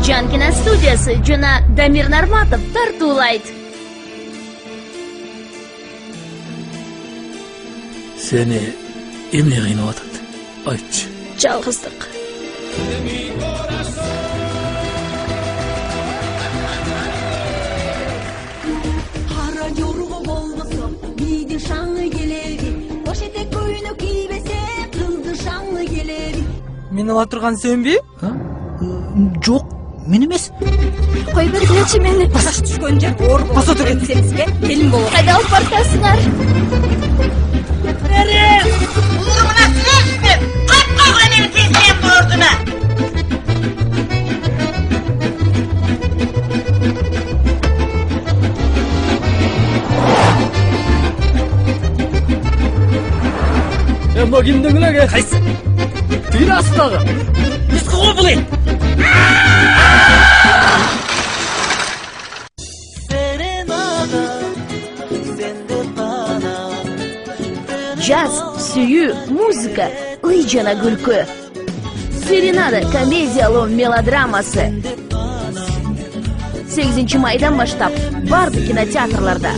Жан киностудиясы жана Дамир Нарматов тартуулайт. Seni emне кыйнап атат? Айтчы. Жалгыздык. Кара жорго болбосо бийди шаңы келеби, бош этек көйнөк кийбесе кызды шаңы келеби. Мен ала турган сөнбү? Жок, мен эмес. Кой бергилечи мени. Баш түшкөн жер оор Баса тур. Сеңизге келин болот. Кайда алып бартасыңар? Uğruna süreçme! Kapma benim teslim borduna! Emma kimden gülege? Кайсы? Tüyün asıdağı. Биз кого булайт? Jaz, сүйүү, музыка, ый жана күлкү. Серенада комедиялуу мелодрамасы 8 майдан баштап бардык кинотеатрларда.